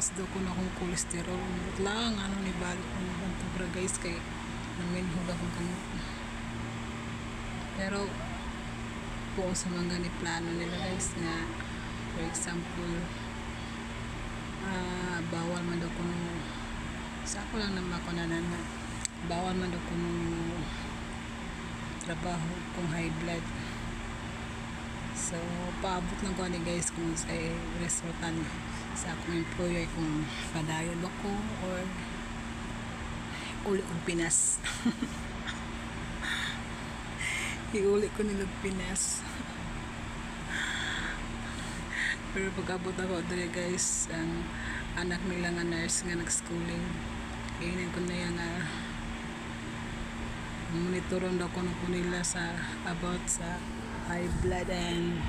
taas daw ko na akong cholesterol. Umot lang, ano ni balik ko na bantubra guys, kay naminhog akong kamot. Pero, po sa mga ni plano nila guys na, for example, bawal man daw ko sa ako lang naman ako na bawal man daw ko trabaho kung high blood. So, paabot lang ko ni guys kung sa resultan sa akong employer kung padayon ako or uli kong Pinas. Iuli ko nilang Pinas. Pero pag-abot ako doon guys, ang anak nila nga nurse nga nag-schooling, kainin ko na yan monitoron daw ko nila sa about sa high blood and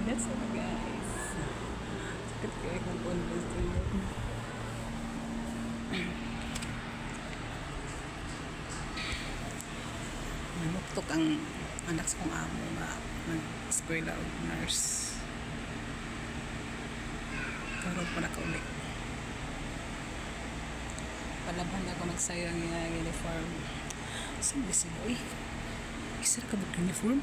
that's it guys. Sakit kaya kung convince nyo. Namuktok ang anak sa kong amo nga nag-eskwela o nurse. Karoon pa nakauli. Palaban ako nagsayang yung uniform. Sabi sila, uy, isa ka ba uniform?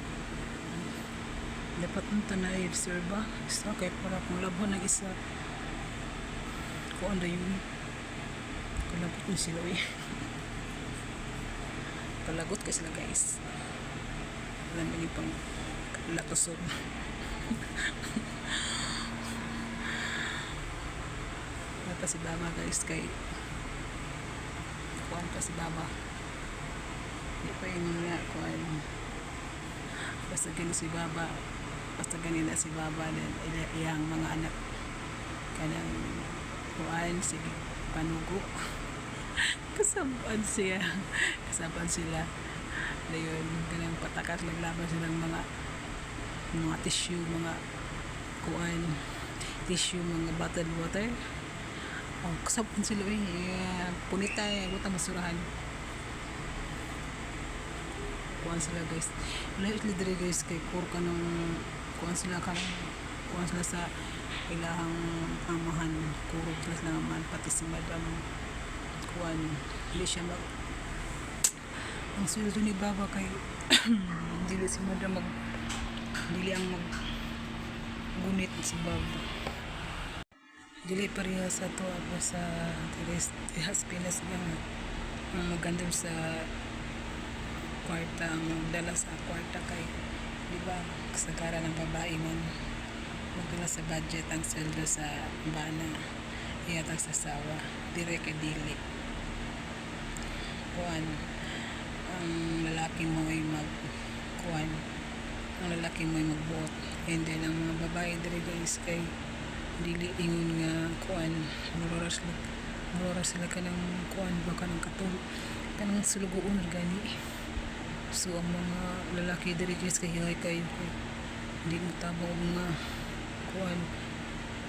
Dapat nung tanay, sir ba? Isa kaya para kung labon ng isa. Kung ano yun. Kalabot mo sila, uy. Palagot ka sila guys. Alam mo yung pang latosod. Pa si Baba guys kay kuhan pa si Baba, hindi pa yun nga kuhan, basta ganyan si Baba, basta ganyan na si Baba din iyang mga anak kanang kuhan sige panugo. kasaban sila na yun ganang patakat naglaban silang mga tissue, mga kuhan tissue, mga bottled water. Oh, kasabon sila punita butang basurahan. Kuhan sila guys. Lately diri guys kay kur ka nung kuhan sila sa ilahang amahan. Kurog sila naman pati si Madam kuhan. Hindi siya ang sweldo ni Baba kay dili si Madam dili ang gunit si Baba. Dili pareha sa to ako sa Pinas lang ang maganda sa kwarta, ang magdala sa kwarta kay di ba kasagaran ng babae man magdala sa budget ang sweldo sa bana iyatag sa sawa dire kay dili kuan ang lalaki mo ay magbuot and then ang mga babae dire guys kay dili ingon nga kuan murora sila kanang kuan ba kanang katong kanang sulugoon gani. So ang mga lalaki diri guys kayo hindi mo tabang mga kuan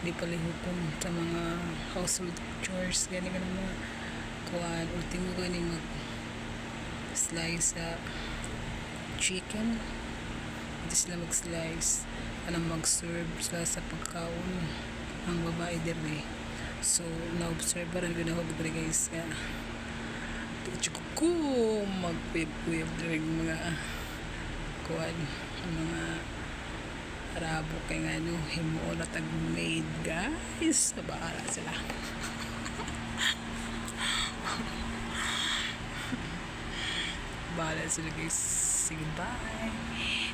di palihukom sa mga household chores gani mga kuan ultimo gani mag slice sa chicken hindi sila mag slice anang mag serve sila sa pagkaon ang babae diri. So na-observe rin ginahog diri guys nga ko magpuyab diri mga kuan mga Arabo kay nga himuon na tag maid guys sa bahala sila. Bahala sila guys. Sige bye,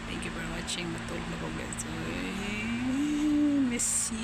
thank you for watching. Matulog na ko guys. Miss you.